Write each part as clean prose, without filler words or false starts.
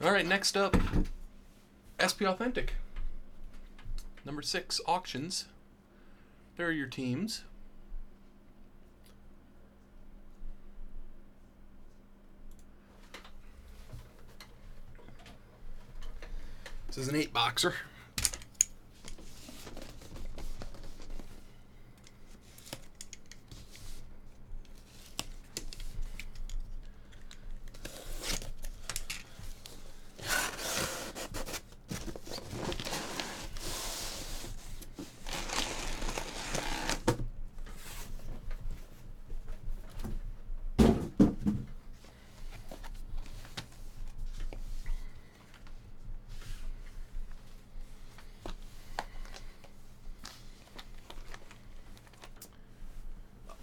All right, next up, SP Authentic. Number 6, auctions. There are your teams. This is an 8-boxer.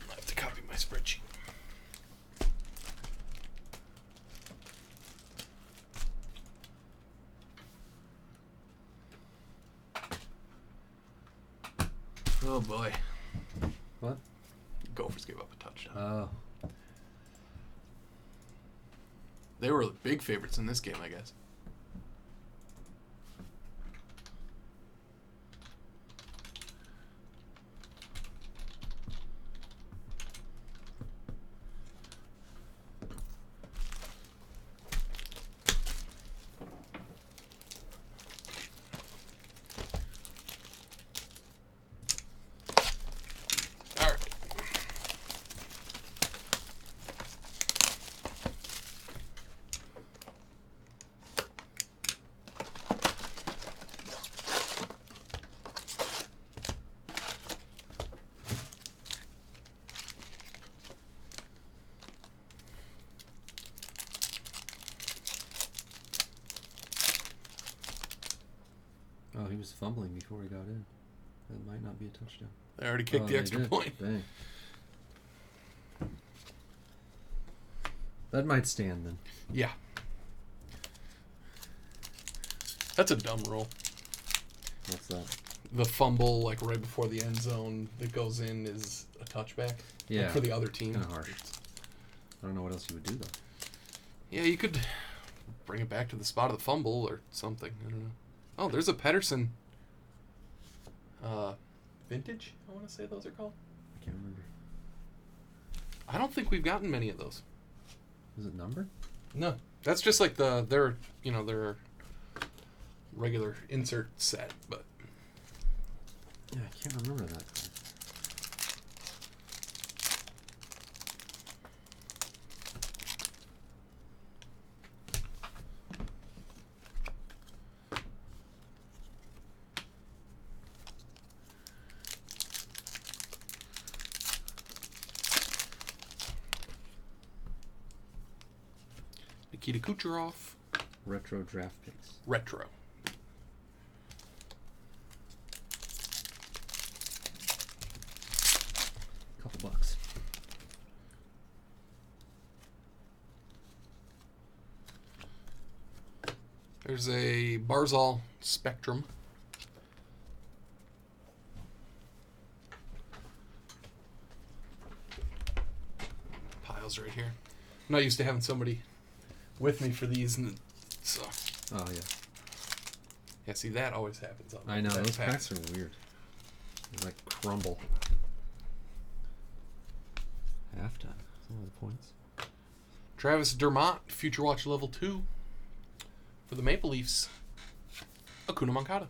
I have to copy my spreadsheet. Oh boy. What? Gophers gave up a touchdown. Oh. They were the big favorites in this game, I guess. All right. Oh, he was fumbling before he got in. That might not be a touchdown. They already kicked the they extra did. point. Dang. That might stand then. Yeah. That's a dumb rule. What's that? The fumble, like right before the end zone that goes in, is a touchback. Yeah. Like, for the other team. Kind of harsh. I don't know what else you would do though. Yeah, you could bring it back to the spot of the fumble or something. I don't know. Oh, there's a Pedersen vintage, I want to say those are called. I can't remember. I don't think we've gotten many of those. Is it numbered? No. That's just like their regular insert set, but Yeah, I can't remember that. Nikita Kucherov, Retro draft picks. retro. Couple bucks. There's a Barzal Spectrum. Piles right here. I'm not used to having somebody with me for these, and so Oh yeah. yeah. See, that always happens. On I know that those pack. packs are weird. They like crumble. Halftime. Some of the points. Travis Dermott, Future Watch Level 2 for the Maple Leafs. Acuna Moncada.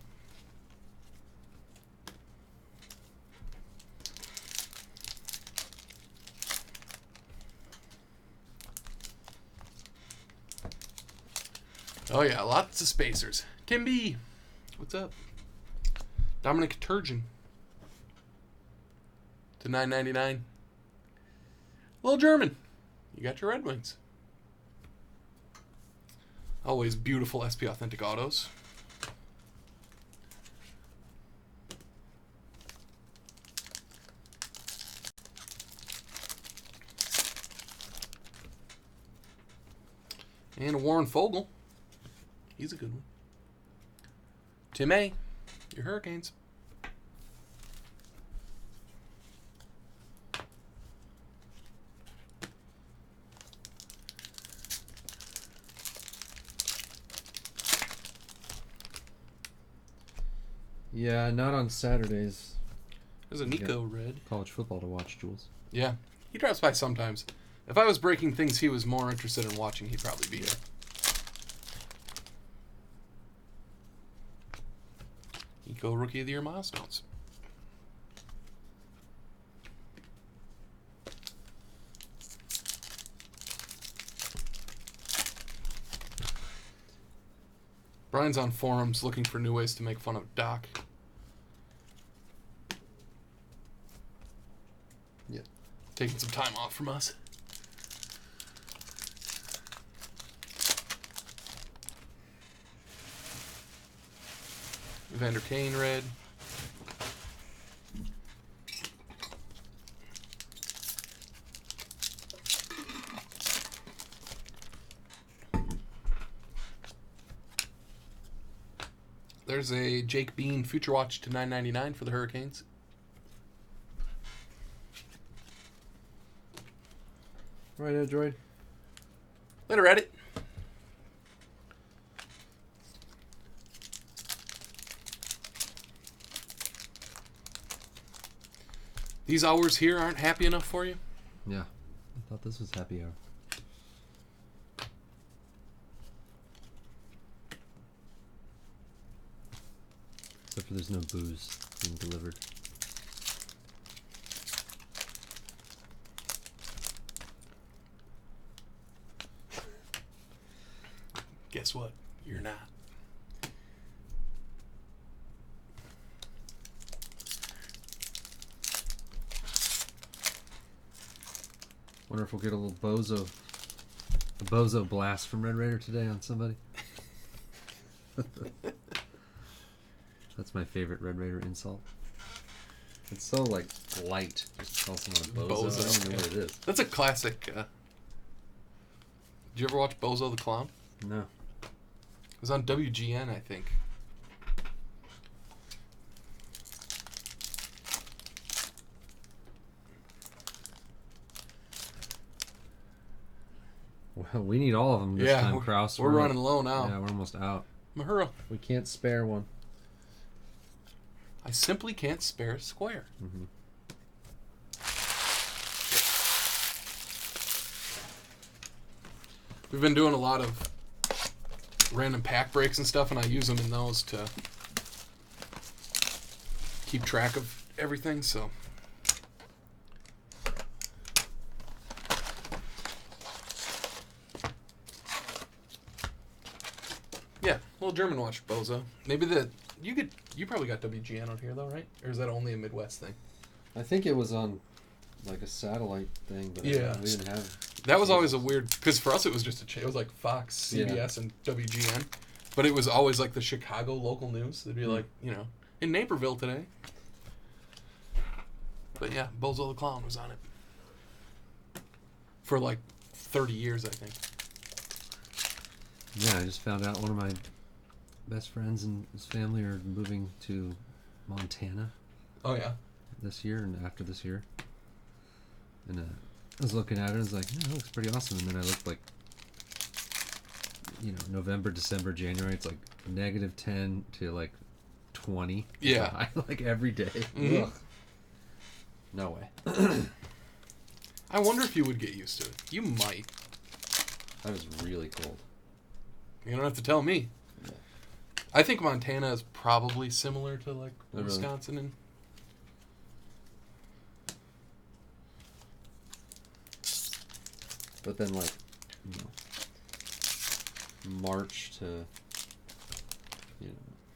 Oh yeah, lots of spacers. Tim B, what's up? Dominic Turgeon to $9.99. Little German, you got your Red Wings. Always beautiful SP Authentic autos. And a Warren Fogle. He's a good one. Tim A, your Hurricanes. Yeah, not on Saturdays. There's a Nico red. College football to watch, Jules. Yeah. He drops by sometimes. If I was breaking things he was more interested in watching, he'd probably be here. Nico Rookie of the Year milestones. Brian's on forums looking for new ways to make fun of Doc. Yeah. Taking some time off from us. Evander Kane red. There's a Jake Bean Future Watch to $9.99 for the Hurricanes. Right, Android. Later, Reddit. These hours here aren't happy enough for you? Yeah. I thought this was happy hour. Except for there's no booze being delivered. Guess what? You're not. Wonder if we'll get a bozo blast from Red Raider today on somebody. That's my favorite Red Raider insult. It's so like light. Just call someone a bozo. I don't even know what it is. That's a classic. Did you ever watch Bozo the Clown? No. It was on WGN, I think. Well, we need all of them this time, Kraus. We're running low now. Yeah, we're almost out. Mahura. We can't spare one. I simply can't spare a square. Mm-hmm. We've been doing a lot of random pack breaks and stuff, and I use them in those to keep track of everything, so. Yeah, little German watch, Bozo. Maybe you probably got WGN out here though, right? Or is that only a Midwest thing? I think it was on like a satellite thing, but Yeah. we didn't have. That was always a weird, because for us it was just it was like Fox, CBS, and WGN, but it was always like the Chicago local news. They'd be like, in Naperville today. But yeah, Bozo the Clown was on it for like 30 years, I think. Yeah, I just found out one of my best friends and his family are moving to Montana. Oh yeah. This year and after this year. And I was looking at it, I was like, yeah, that looks pretty awesome. And then I looked like, November, December, January, it's like -10 to like 20. Yeah. Like every day. Mm-hmm. Ugh. No way. I wonder if you would get used to it. You might. That was really cold. You don't have to tell me. Yeah. I think Montana is probably similar to like really? Wisconsin and. But then, like, March to,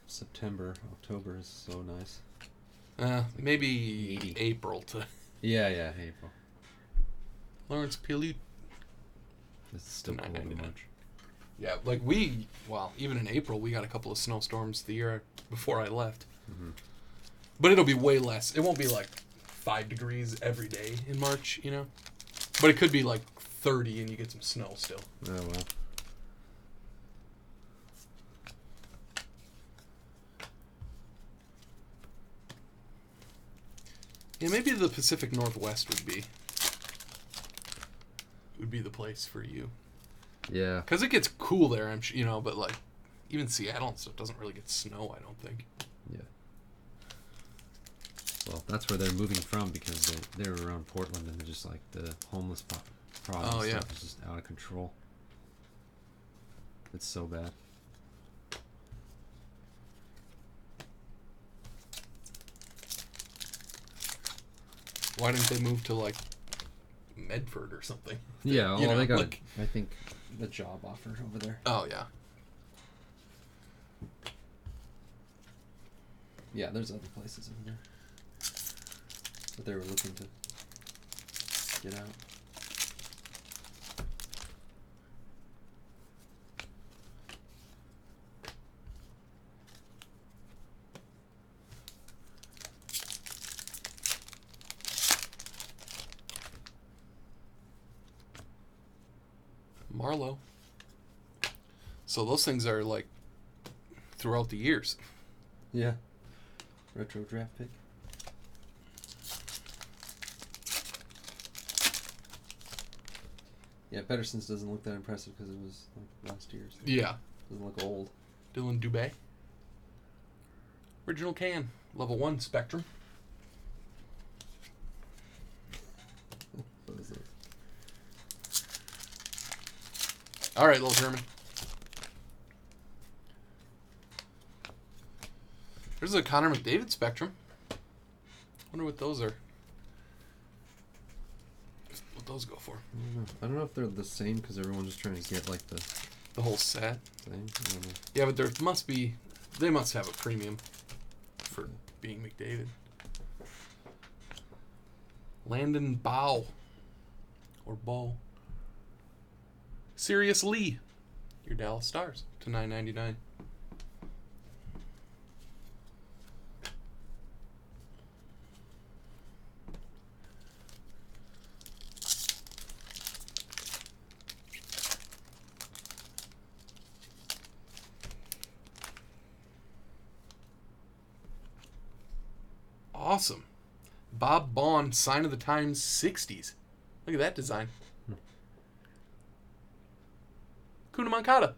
September, October is so nice. Maybe 80. April to. Yeah, April. Lawrence Pilut. It's still cold in March. Yeah, like even in April, we got a couple of snowstorms the year before I left. Mm-hmm. But it'll be way less. It won't be like 5 degrees every day in March, But it could be like 30 and you get some snow still. Oh, well. Yeah, maybe the Pacific Northwest would be the place for you. Yeah. Because it gets cool there, I'm sure, but like even Seattle and stuff doesn't really get snow, I don't think. Yeah. Well, that's where they're moving from because they were around Portland and just like the homeless problem stuff is just out of control. It's so bad. Why didn't they move to like Medford or something? Yeah, well, they got, I think, the job offer over there. Oh, yeah. Yeah, there's other places over there. But they were looking to get out. Marlowe. So those things are like throughout the years. Yeah. Retro draft pick. Yeah, Pedersen's doesn't look that impressive because it was like last year's. Yeah. Doesn't look old. Dylan Dubé. Original can. Level 1 Spectrum. What is it? All right, little German. There's a Connor McDavid Spectrum. Wonder what those are. What those go for? I don't know if they're the same because everyone's just trying to get like The whole set. thing. I don't know. Yeah, but there must be. They must have a premium for being McDavid. Landon Bow. Or Bow. Sirius Lee. Your Dallas Stars to $9.99. Awesome. Bob Bond, Sign of the Times 60s. Look at that design. Kuna Moncada.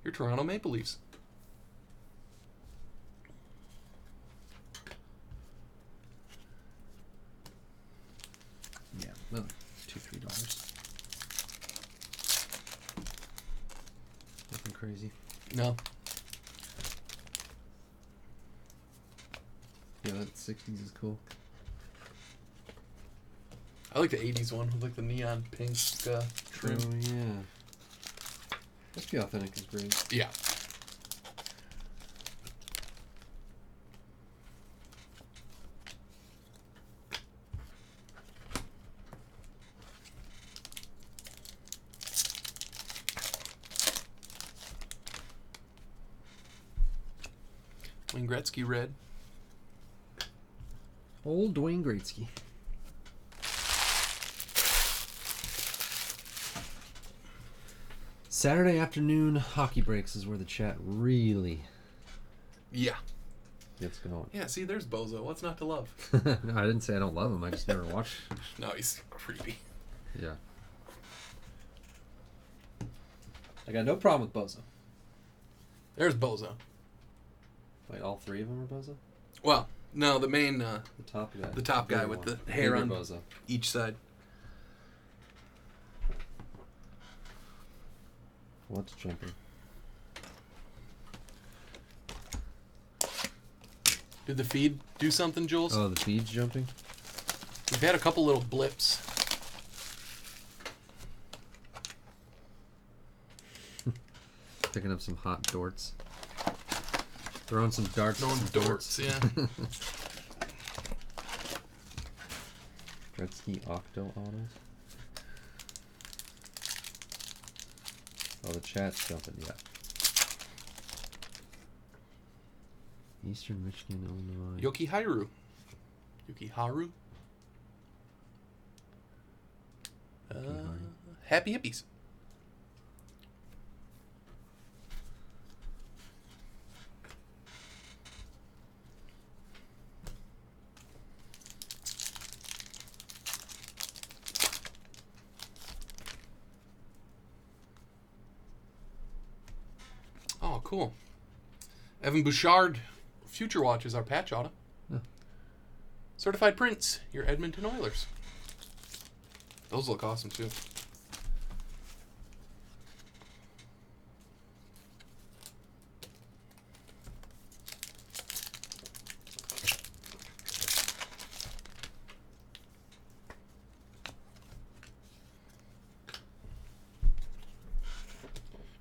Your Toronto Maple Leafs. Yeah, well, $2-3. Nothing crazy. No. Yeah, that 60s is cool. I like the 80s one with like the neon pink trim. Oh, yeah. SP Authentic is great. Yeah. Wayne Gretzky red. Old Dwayne Gretzky. Saturday afternoon hockey breaks is where the chat really Yeah. gets going. Yeah, see, there's Bozo. What's not to love? No, I didn't say I don't love him. I just never watched. No, he's creepy. Yeah. I got no problem with Bozo. There's Bozo. Wait, all three of them are Bozo? Well, no, the main, The top guy. the top guy Bigger with one. the hair Bigger on Bozo. each side. What's jumping? Did the feed do something, Jules? Oh, the feed's jumping? We've had a couple little blips. Picking up some hot dorts. Throwing some darts. Throwing some dorts, yeah. Gretzky Octo Autos. Oh, the chat's jumping, yeah. Eastern Michigan, Illinois. Yokiharu. Yokiharu? Happy Hippies. Oh, cool. Evan Bouchard, Future Watch is our patch auto. Oh. Certified prints, your Edmonton Oilers. Those look awesome, too.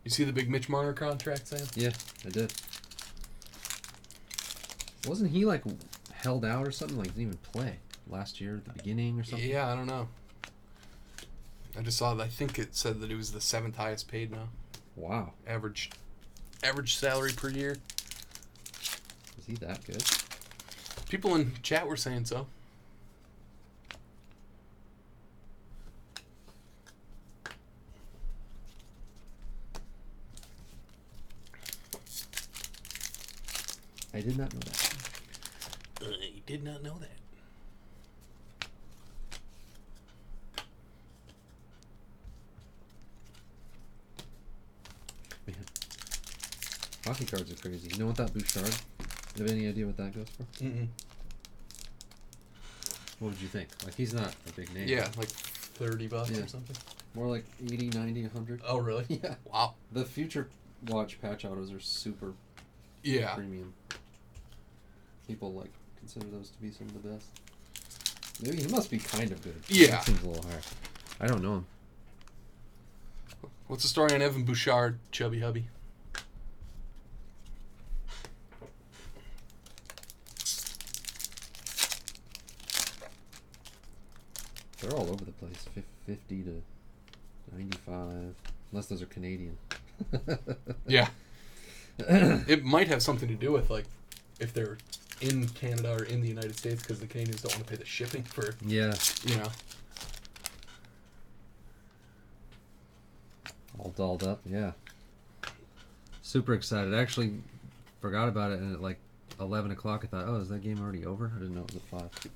You see the big Mitch Marner contract, Sam? Yeah, I did. Wasn't he like held out or something? Like didn't even play last year at the beginning or something? Yeah, I don't know. I just saw that. I think it said that he was the 7th highest paid now. Wow. Average salary per year. Is he that good? People in chat were saying so. I did not know that. I did not know that. Man. Hockey cards are crazy. You know what that Bouchard? You have any idea what that goes for? Mm-mm. What would you think? Like, he's not a big name. Yeah, like $30 or something. More like 80, 90, 100. Oh, really? Yeah. Wow. The Future Watch patch autos are super premium. People like consider those to be some of the best. Maybe he must be kind of good. Yeah. That seems a little higher. I don't know him. What's the story on Evan Bouchard, Chubby Hubby? They're all over the place. 50 to 95. Unless those are Canadian. Yeah. It might have something to do with, like, if they're in Canada or in the United States, because the Canadians don't want to pay the shipping for, Yeah. you know. All dolled up, yeah. Super excited. I actually forgot about it, and at like 11 o'clock I thought, oh, is that game already over? I didn't know it was at 5.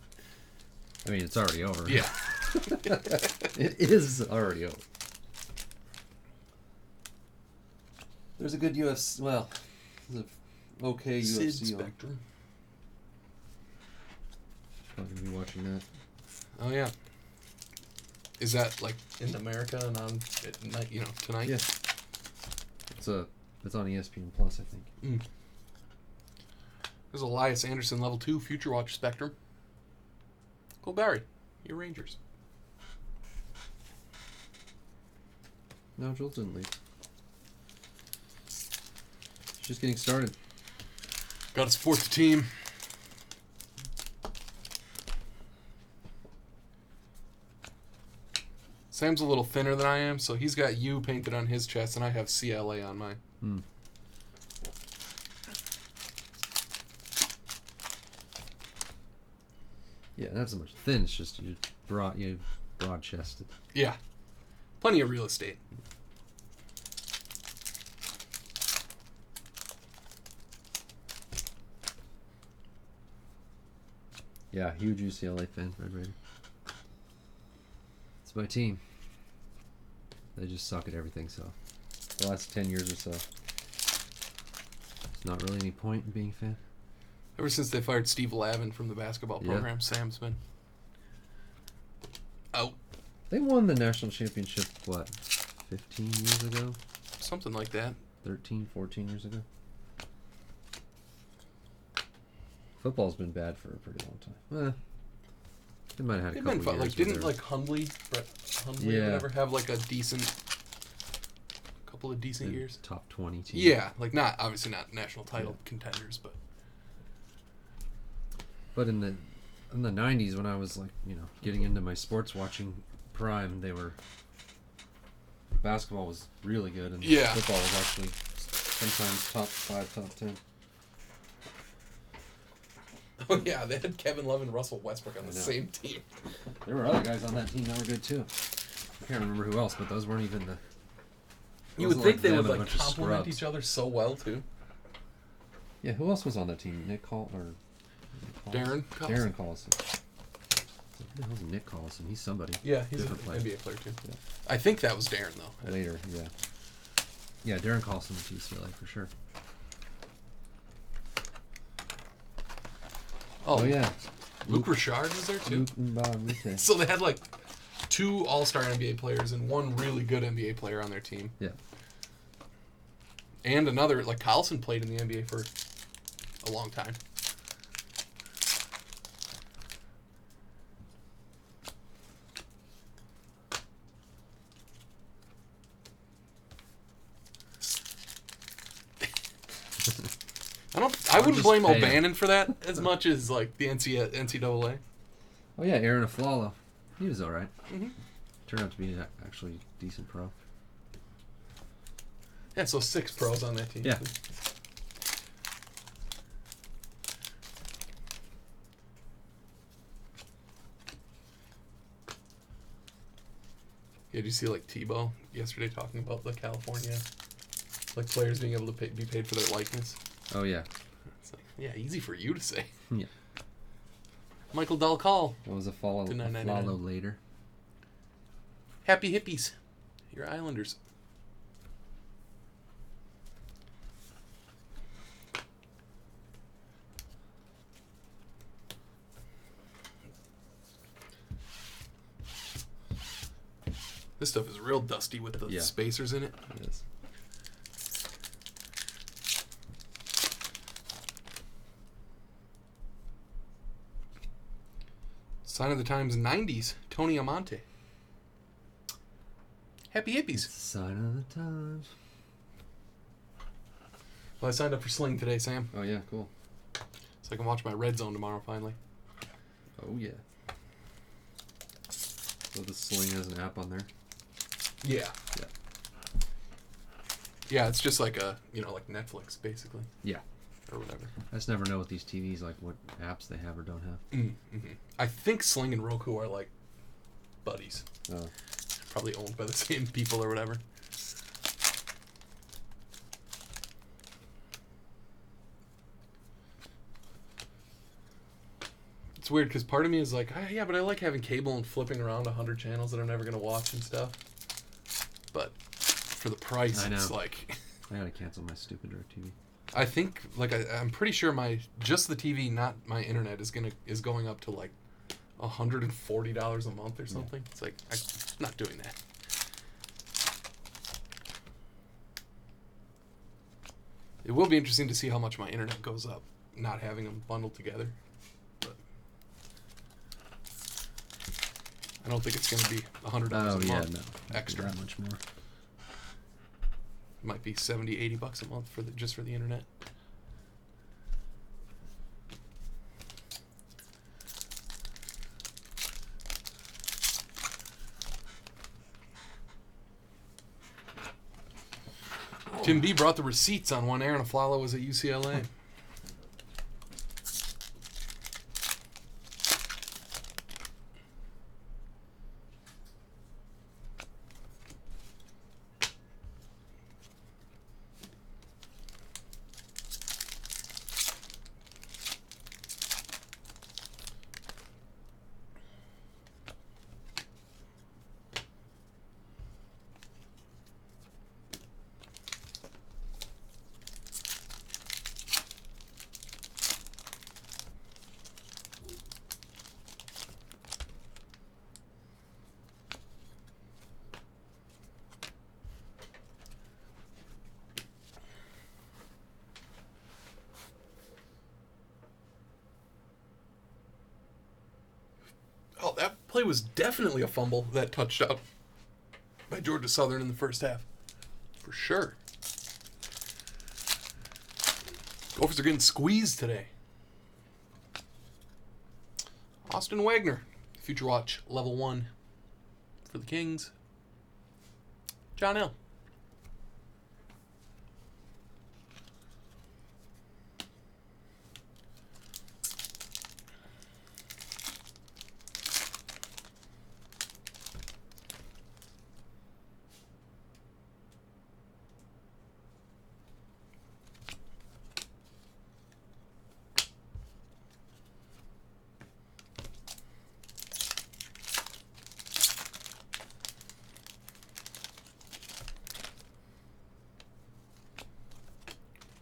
I mean, it's already over. Yeah. It is already over. There's a good UFC, well, there's a okay Sid UFC on. Spectrum. Probably gonna be watching that. Oh, yeah. Is that, like, in America and on at night, you know, tonight? Yeah. It's on ESPN Plus, I think. There's Elias Anderson, level 2, Future Watch Spectrum. Cole Barry, your Rangers. No, Jules didn't leave. She's just getting started. Got to support the team. Sam's a little thinner than I am, so he's got U painted on his chest, and I have CLA on mine. Yeah, not so much thin. It's just you broad chested. Yeah. Plenty of real estate. Yeah, huge UCLA fan, Red Raider. It's my team. They just suck at everything, so the last 10 years or so, there's not really any point in being a fan. Ever since they fired Steve Lavin from the basketball program, Sam's been out. They won the national championship, what, 15 years ago? Something like that. 13, 14 years ago? Football's been bad for a pretty long time. They might have had a couple years. Like, didn't like Brett Hundley or whatever have like a couple of decent years? Top 20 team. Yeah, like obviously not national title contenders, but. But in the 90s, when I was like, getting into my sports watching prime, basketball was really good, and football was actually sometimes top 5, top 10. Oh yeah, they had Kevin Love and Russell Westbrook on the same team. There were other guys on that team that were good too. I can't remember who else, but those weren't even the. You would think they would like complement each other so well too. Yeah, who else was on that team? Darren Collison. Who the hell's Nick Collison? He's somebody. Yeah, he's an NBA player too. Yeah. I think that was Darren though. Later, yeah. Yeah, Darren Collison was UCLA for sure. Oh yeah. Luke Richard was there too. So they had like 2 All-Star NBA players and 1 really good NBA player on their team. Yeah. And another, like Carlson played in the NBA for a long time. I wouldn't blame O'Bannon for that as much as like the NCAA. Oh yeah, Aaron Aflalo. He was all right. Mm-hmm. Turned out to be actually a decent pro. Yeah, so 6 pros on that team. Yeah. Yeah, did you see like Tebow yesterday talking about the California like players being able to be paid for their likeness? Oh yeah. It's like, yeah, easy for you to say. Yeah. Michael Dalcal. What was a Aflalo later? Happy hippies. You're Islanders. This stuff is real dusty with the spacers in it. It is. Sign of the Times 90s, Tony Amante. Happy hippies. Sign of the Times. Well, I signed up for Sling today, Sam. Oh yeah, cool. So I can watch my Red Zone tomorrow, finally. Oh yeah. So the Sling has an app on there? Yeah. Yeah. Yeah, it's just like like Netflix, basically. Yeah. Or whatever. I just never know with these TVs, like what apps they have or don't have. Mm-hmm. I think Sling and Roku are like buddies. Oh. Probably owned by the same people or whatever. It's weird because part of me is like, yeah, but I like having cable and flipping around 100 channels that I'm never going to watch and stuff. But for the price, it's like... I gotta cancel my stupid DirecTV. I think, like, I'm pretty sure just the TV, not my internet, is going up to like $140 a month or something. Yeah. It's like, I'm not doing that. It will be interesting to see how much my internet goes up, not having them bundled together. But I don't think it's going to be $100 a month extra. That much more. It might be $70, $80 a month just for the internet. Tim B brought the receipts on when Aaron Aflalo was at UCLA. Oh, that play was definitely a fumble, that touchdown by Georgia Southern in the first half. For sure. Gophers are getting squeezed today. Austin Wagner, Future Watch, level 1 for the Kings. John L.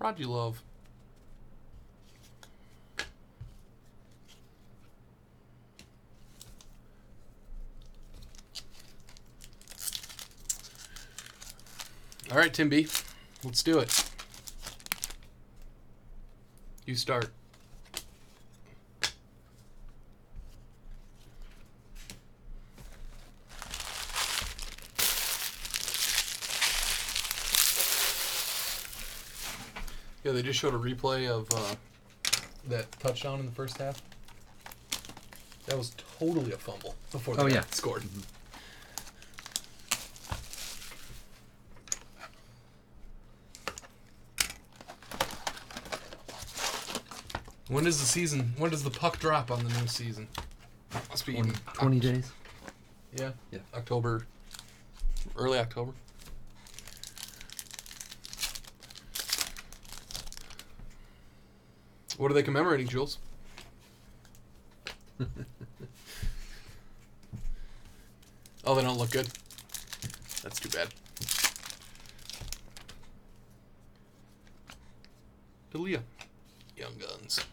Roger Love. All right, Tim B. Let's do it. You start. Yeah, they just showed a replay of that touchdown in the first half. That was totally a fumble before they scored. Mm-hmm. When does the season? When does the puck drop on the new season? Must be 20 days. Yeah. Yeah. October. Early October. What are they commemorating, Jules? Oh, they don't look good. That's too bad. Delia. Young Guns.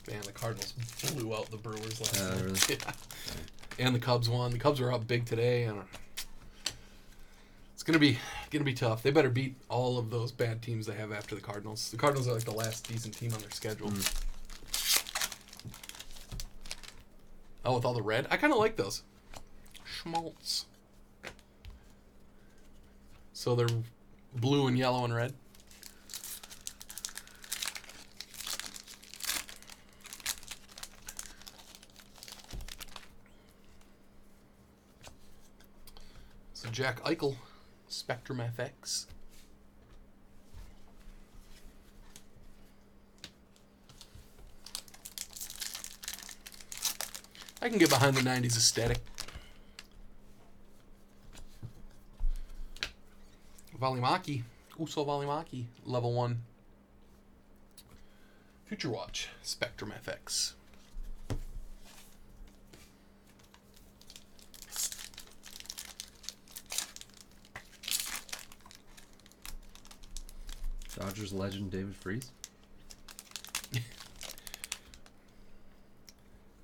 Man, the Cardinals blew out the Brewers last night. Really? Yeah. And the Cubs won. The Cubs are up big today. And it's gonna be tough. They better beat all of those bad teams they have after the Cardinals. The Cardinals are like the last decent team on their schedule. Oh, with all the red? I kind of like those. Schmaltz. So they're blue and yellow and red. So Jack Eichel, Spectrum FX. I can get behind the 90s aesthetic. Valimaki. Uso Valimaki. Level 1. Future Watch. Spectrum FX. Dodgers legend David Freese.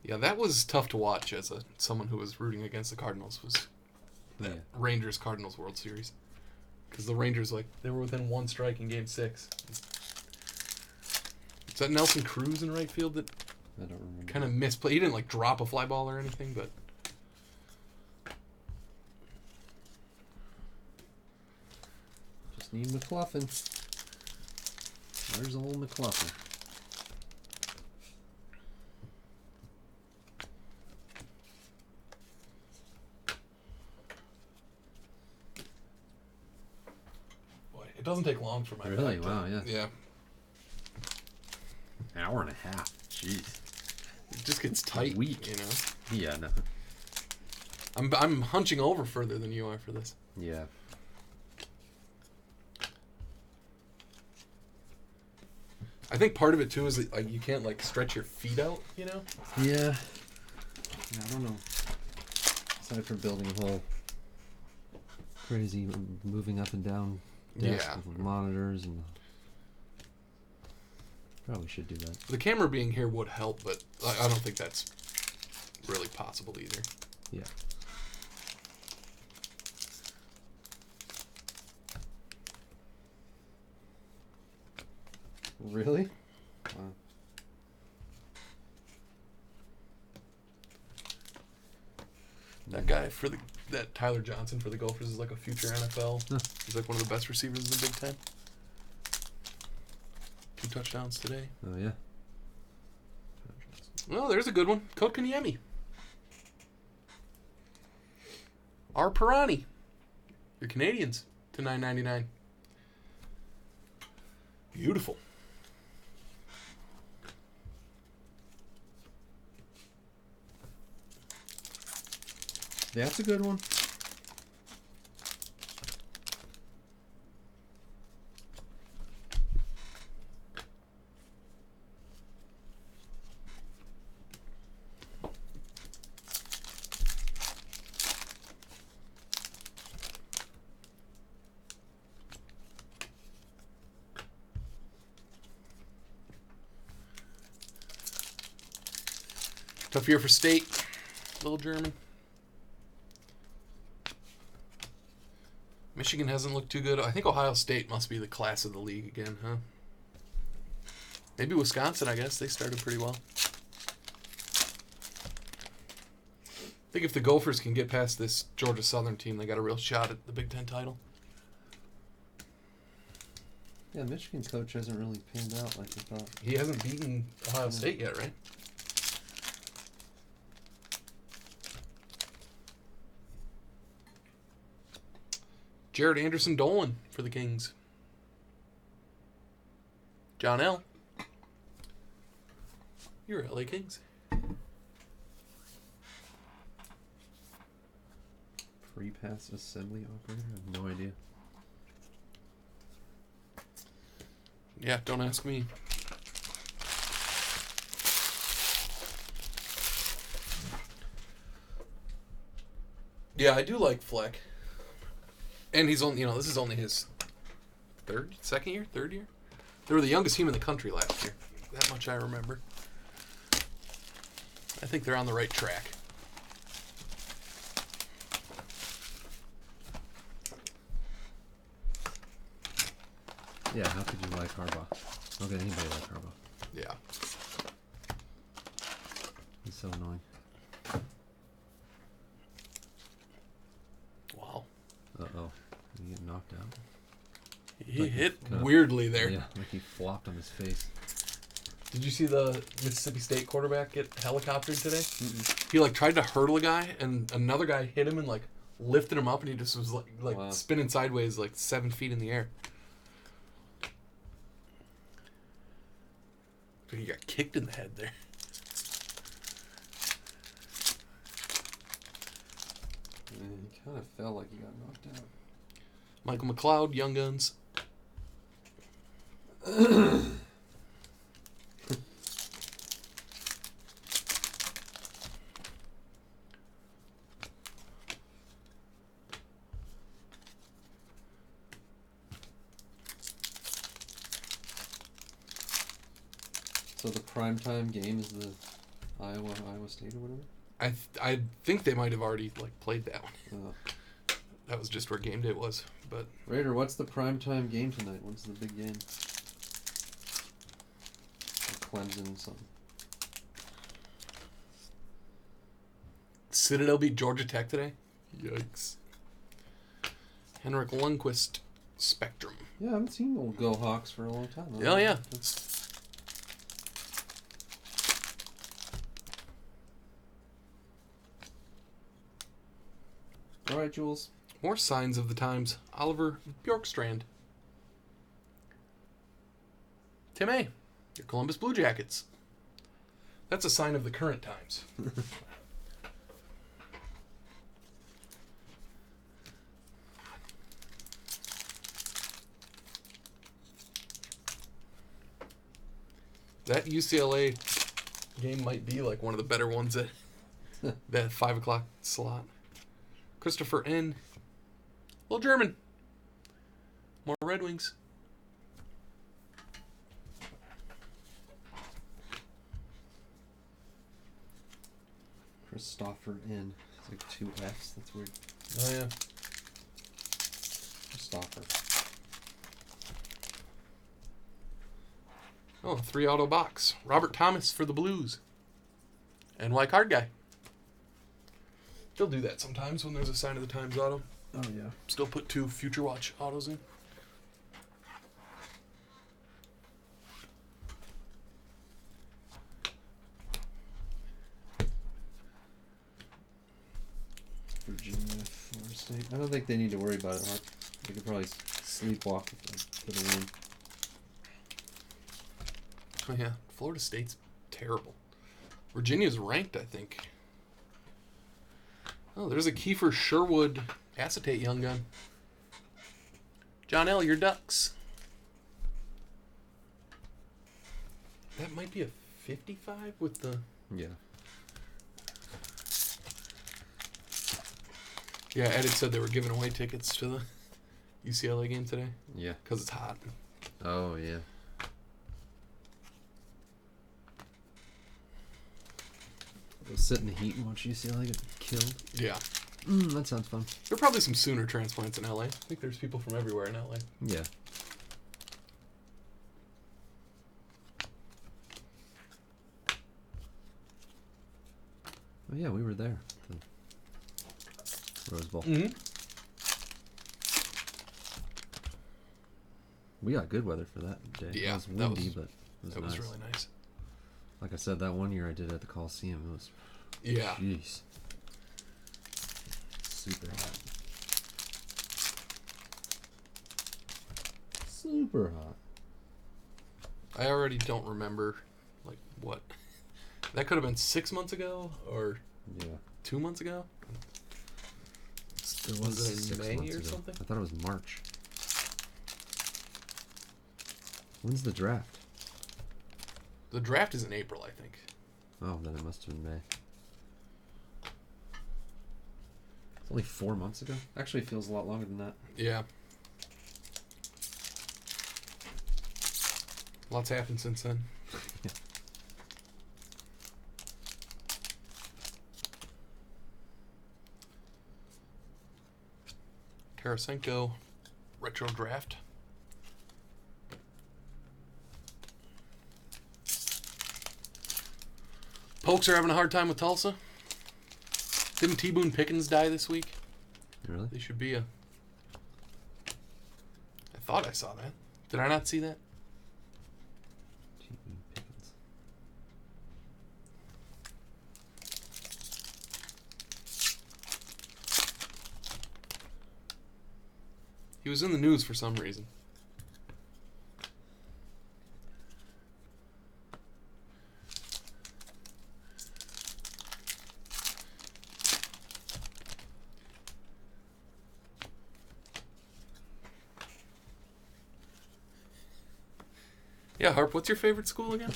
Yeah, that was tough to watch as someone who was rooting against the Cardinals. Was that Rangers-Cardinals World Series. Because the Rangers, they were within one strike in Game 6. Is that Nelson Cruz in right field that I don't remember. Kind of misplayed? He didn't, drop a fly ball or anything, but... Just need McLaughlin. Where's old McLaughlin? It doesn't take long for my Really? back Wow, to, yeah. Yeah. An hour and a half. Jeez. It just gets tight, weak. you know? Yeah, no. I'm hunching over further than you are for this. Yeah. I think part of it, too, is that, you can't, stretch your feet out, you know? Yeah. I don't know. Aside from building a whole crazy moving up and down desk with monitors and... Probably should do that. The camera being here would help, but I don't think that's really possible either. Yeah. Really? Wow. That guy that Tyler Johnson for the Gophers is a future NFL. Huh. He's one of the best receivers in the Big Ten. 2 touchdowns today. Oh, yeah. Well, there's a good one. Kotkaniemi. R. Pirani. Your Canadians to $9.99. Beautiful. That's a good one. Tough year for State. Little German. Michigan hasn't looked too good. I think Ohio State must be the class of the league again, huh? Maybe Wisconsin, I guess. They started pretty well. I think if the Gophers can get past this Georgia Southern team, they got a real shot at the Big Ten title. Yeah, Michigan's coach hasn't really panned out like I thought. He hasn't beaten Ohio State yet, right? Jared Anderson Dolan for the Kings. John L. You're LA Kings. Free pass assembly operator? I have no idea. Yeah, don't ask me. Yeah, I do like Fleck. And he's only, this is only his third year? They were the youngest team in the country last year. That much I remember. I think they're on the right track. Yeah, how could you like Harbaugh? How could anybody like Harbaugh? Yeah. He's so annoying. Wow. Uh-oh. Did he get knocked out? He Like hit kinda- weirdly there. Yeah, like he flopped on his face. Did you see the Mississippi State quarterback get helicoptered today? Mm-mm. He tried to hurdle a guy, and another guy hit him and lifted him up, and he just was Wow. spinning sideways 7 feet in the air. But he got kicked in the head there. Man, he kind of felt like he got knocked out. Michael McLeod, Young Guns. So the primetime game is the Iowa State or whatever? I think they might have already played that one. Uh, That was just where game day was. But Raider, what's the primetime game tonight? What's the big game? Clemson something. Citadel beat Georgia Tech today. Yikes. Henrik Lundqvist, Spectrum. Yeah, I haven't seen old Go Hawks for a long time. Oh yeah. All right, Jules. More signs of the times. Oliver Bjorkstrand. Tim A. Your Columbus Blue Jackets. That's a sign of the current times. That UCLA game might be one of the better ones at that 5 o'clock slot. Christopher N. Little German. More Red Wings. Christopher N. It's 2 F's. That's weird. Oh, yeah. Christopher. Oh, 3 auto box. Robert Thomas for the Blues. NY Card Guy. They'll do that sometimes when there's a sign of the times auto. Oh, yeah. Still put 2 Future Watch autos in. Virginia, Florida State. I don't think they need to worry about it, Mark. They could probably sleepwalk for the win. Oh, yeah. Florida State's terrible. Virginia's ranked, I think. Oh, there's a Kiefer Sherwood acetate young gun. John L., your Ducks. That might be a 55 with the... Yeah. Yeah, Edit said they were giving away tickets to the UCLA game today. Yeah. Because it's hot. Oh, yeah. Go sit in the heat and watch UCLA get killed. Yeah. That sounds fun. There are probably some Sooner transplants in LA. I think there's people from everywhere in LA. Yeah. Oh yeah, we were there. The Rose Bowl. Mm-hmm. We got good weather for that day. Yeah, It was windy, but it was That nice. was really nice. Like I said, that one year I did at the Coliseum, it was... Yeah. Jeez. Super hot. Super hot. I already don't remember, like, what. That could have been 6 months ago or Yeah. 2 months ago. It Was it in 6 May months or ago. something? I thought it was March. When's the draft? The draft is in April, I think. Oh, then it must have been May. It's only 4 months ago. Actually, it feels a lot longer than that. Yeah. Lots happened since then. Yeah. Tarasenko retro draft. Pokes are having a hard time with Tulsa. Didn't T. Boone Pickens die this week? Really? They should be a... I thought I saw that. Did I not see that? T.B. Pickens. He was in the news for some reason. Yeah, Harp, what's your favorite school again?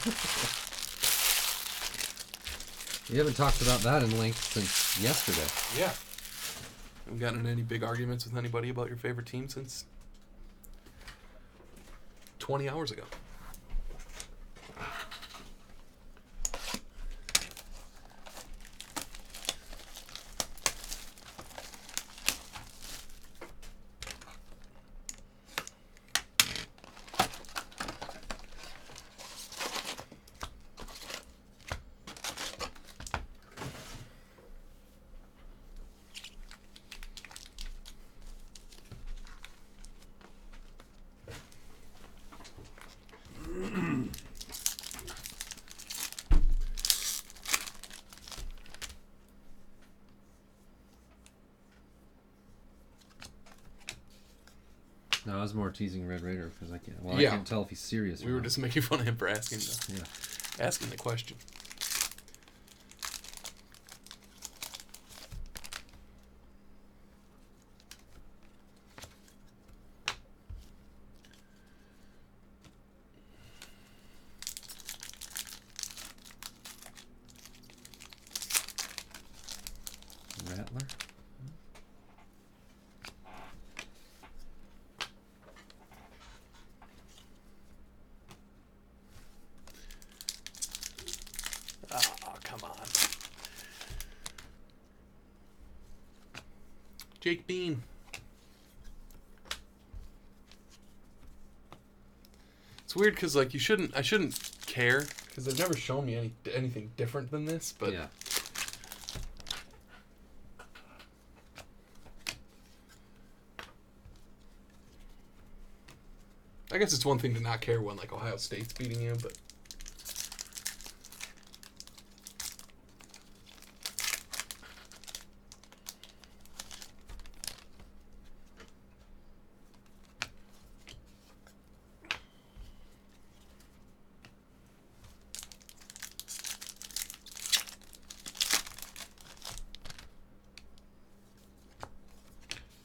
We haven't talked about that in length since yesterday. Yeah. Haven't gotten in any big arguments with anybody about your favorite team since 20 hours ago. No, I was more teasing Red Raider because I can't. Well, Yeah. I can't tell if he's serious. We or were not. just making fun of him for asking Yeah. asking the question. Rattler. Oh, come on. Jake Bean. It's weird because like I shouldn't care because they've never shown me anything different than this. But Yeah. I guess it's one thing to not care when like Ohio State's beating you, but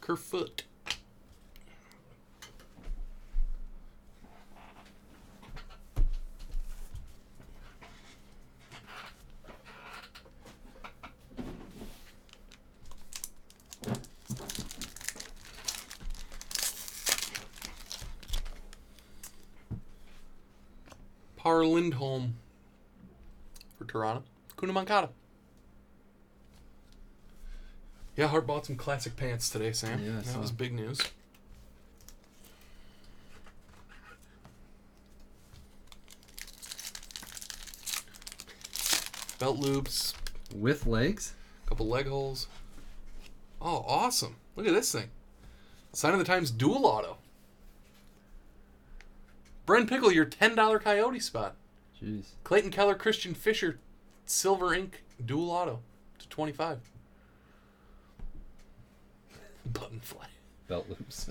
Kerfoot. Par Lindholm for Toronto. Kuna Mankata. Yeah, Hart bought some classic pants today, Sam. Yeah, that was big news. Belt loops. With legs? Couple leg holes. Oh, awesome. Look at this thing. Sign of the Times dual auto. Bren Pickle, your $10 Coyote spot. Jeez. Clayton Keller, Christian Fisher, Silver Ink dual auto to 25. Button fly. Belt loops.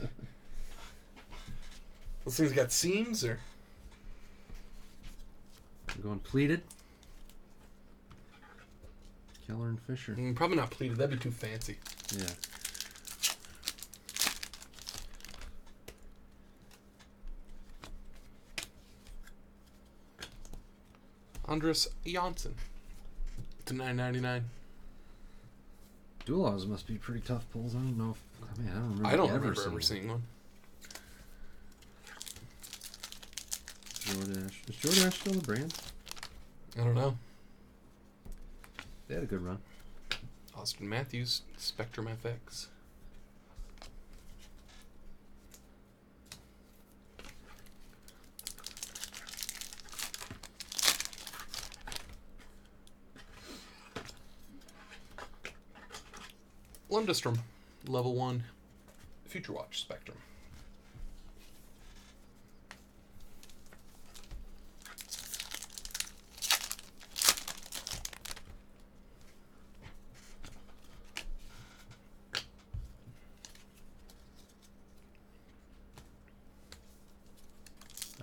Those things got seams or? We're going pleated. Keller and Fisher. Probably not pleated. That'd be too fancy. Yeah. Andres Janssen to $9.99. Dual autos must be pretty tough pulls. I don't know if. I mean, I don't remember ever seeing one. Jordache. Is Jordache still the brand? I don't know. They had a good run. Austin Matthews, Spectrum FX. Lundestrom, level 1, Future Watch Spectrum.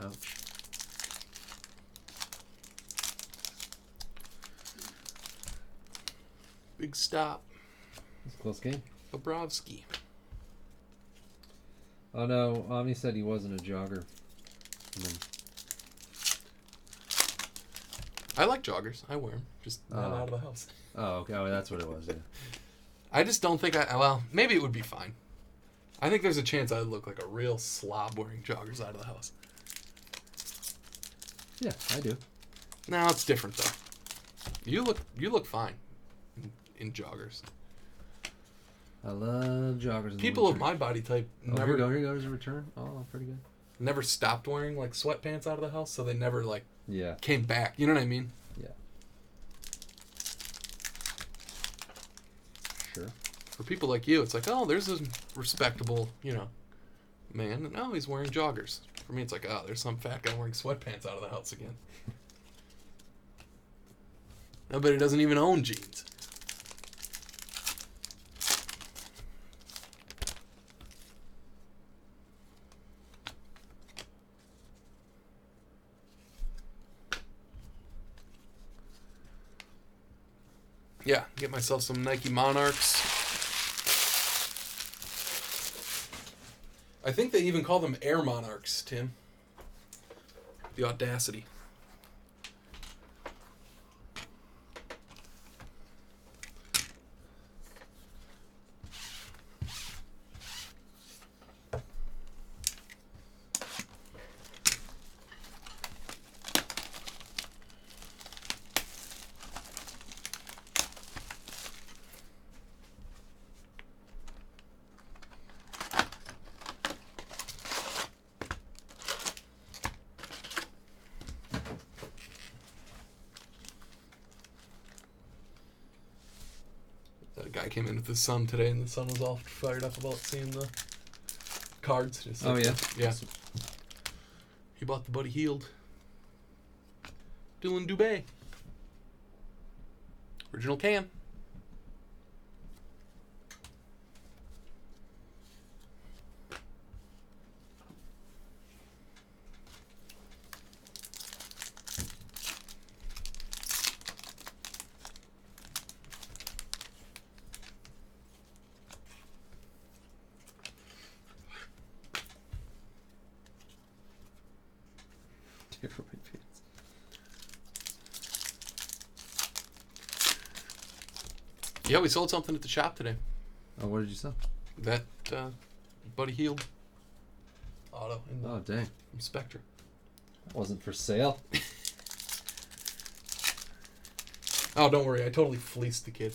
Ouch. Big stop. That's a close game. Bobrovsky. Oh no, Omni said he wasn't a jogger. And then, I like joggers. I wear them. Just not out of the house. oh, okay. Oh, that's what it was. Yeah. I just don't think well, maybe it would be fine. I think there's a chance I'd look like a real slob wearing joggers out of the house. Yeah, I do. No, it's different though. You look fine in joggers. I love joggers. People of my body type Here goes a return. Oh, pretty good. never stopped wearing like sweatpants out of the house, so they never like Yeah. came back. You know what I mean? Yeah. Sure. For people like you, it's like, oh, there's a respectable, man. And oh, he's wearing joggers. For me, it's like, oh, there's some fat guy wearing sweatpants out of the house again. Nobody doesn't even own jeans. Yeah, get myself some Nike Monarchs. I think they even call them Air Monarchs, Tim. The audacity. That guy came in with his son today, and the son was all fired up about seeing the cards. Just Oh, yeah? Yeah. He bought the Buddy Healed. Dylan Dubé. Original can. Yeah, we sold something at the shop today. Oh, what did you sell? That Buddy Healed auto in the Oh, dang. Spectre. That wasn't for sale. Oh, don't worry. I totally fleeced the kid.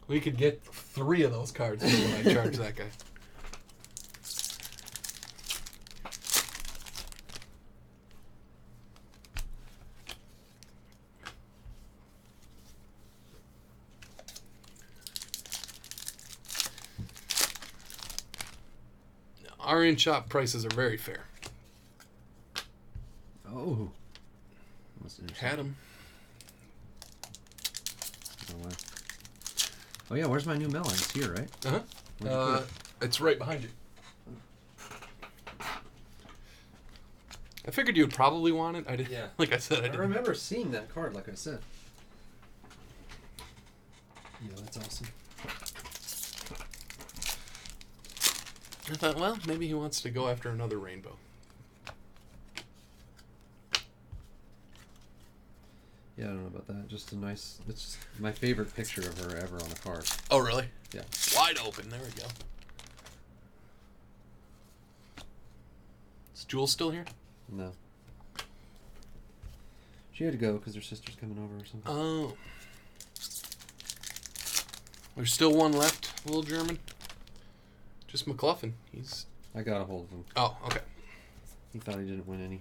We could get 3 of those cards when I charge that guy. Our in-shop prices are very fair. Oh. That's interesting. Had them. Oh, wow. Oh, yeah, where's my new melon? It's here, right? Uh-huh. Where'd you put it? It's right behind you. I figured you would probably want it. I did. Yeah. Like I said, I I didn't. remember seeing that card, like I said. Yeah, that's awesome. I thought, well, maybe he wants to go after another rainbow. Yeah, I don't know about that. Just a nice... It's just my favorite picture of her ever on a card. Oh, really? Yeah. Wide open. There we go. Is Jules still here? No. She had to go because her sister's coming over or something. Oh. There's still one left, little German. Just McLuffin. He's... I got a hold of him. Oh, okay. He thought he didn't win any.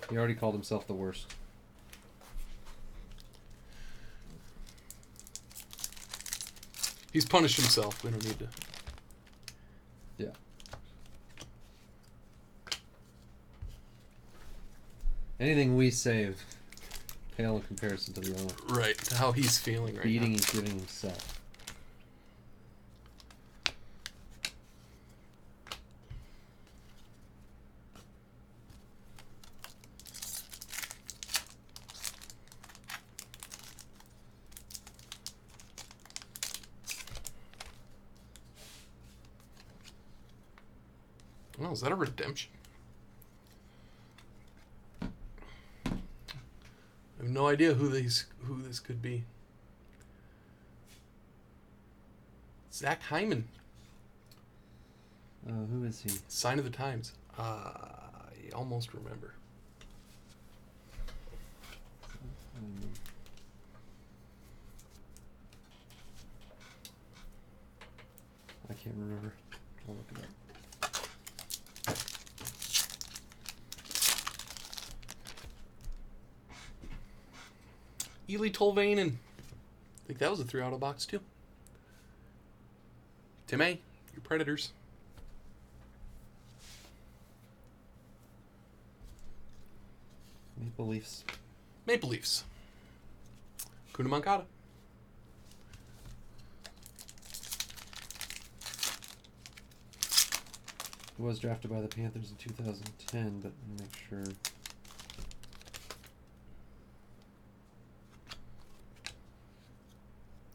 He already called himself the worst. He's punished himself. We don't need to... Yeah. Anything we say pale in comparison to the other. Right. To how he's feeling right Beating now. he's giving himself. Oh, is that a redemption? I have no idea who this could be. Zach Hyman, Who is he? Sign of the Times. I almost remember. I can't remember. I'll look it up. Ely Tolvanen. I think that was a 3-auto box too. Tim A, your Predators. Maple Leafs. Maple Leafs. Kuna Moncada. He was drafted by the Panthers in 2010, but let me make sure.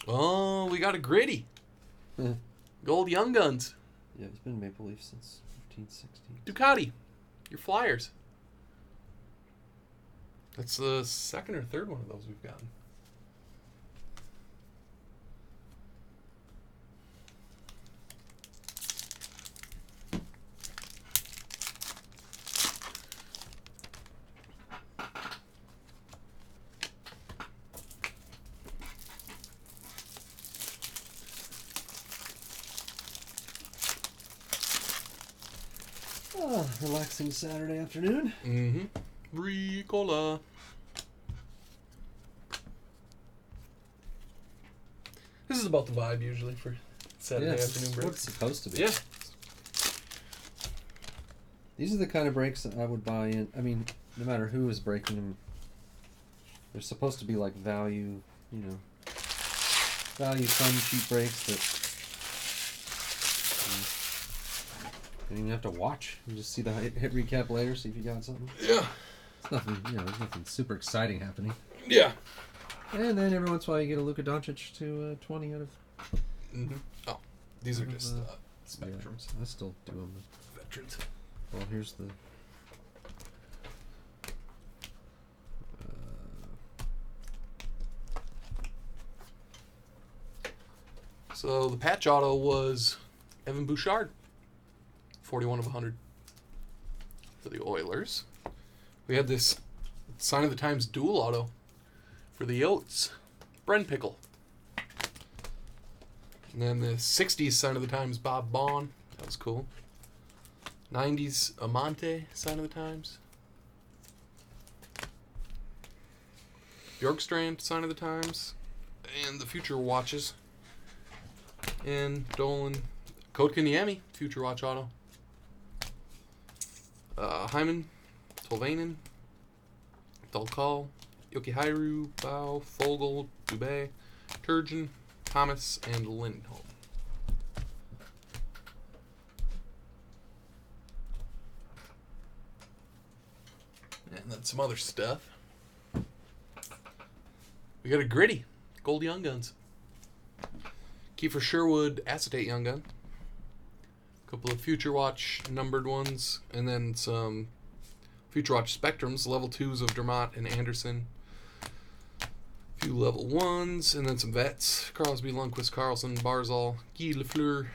Oh, we got a gritty. Yeah, Gold Young Guns. he's been Maple Leaf since 15-16. Ducati. Your Flyers. That's the second or third one of those we've gotten. Oh, relaxing Saturday afternoon. Mm-hmm. Ricola. This is about the vibe usually for Saturday afternoon What breaks. it's supposed to be. Yeah. These are the kind of breaks that I would buy in. I mean, no matter who is breaking them, they're supposed to be like value, value fun cheap breaks that you don't even have to watch. You just see the hit recap later, see if you got something. Yeah. It's nothing, there's nothing super exciting happening. Yeah. And then every once in a while you get a Luka Doncic to 20 out of... Mm-hmm. Oh, these are Out of, just Yeah, spectrums. I still do them. Veterans. Well, here's the... So the patch auto was Evan Bouchard. 41 of 100 for the Oilers. We had this Sign of the Times dual auto. For the Yotes, Bren Pickle. And then the 60s Sign of the Times, Bob Bond. That was cool. 90s Amante, Sign of the Times. Bjorkstrand, Sign of the Times. And the Future Watches. And Dolan. Kotkaniemi, Future Watch Auto. Hyman, Tolvanen. Dalkal. Yokiharu, Bao, Fogel, Dubé, Turgeon, Thomas, and Lindholm. And then some other stuff. We got a Gritty, Gold Young Guns. Kiefer Sherwood, Acetate Young Gun. A couple of Future Watch numbered ones. And then some Future Watch Spectrums, level 2s of Dermott and Anderson. A few level 1s, and then some vets. Crosby, Lundqvist, Carlson, Barzal, Guy Lafleur,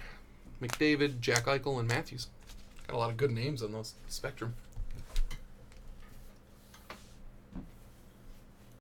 McDavid, Jack Eichel, and Matthews. Got a lot of good names on those Spectrum.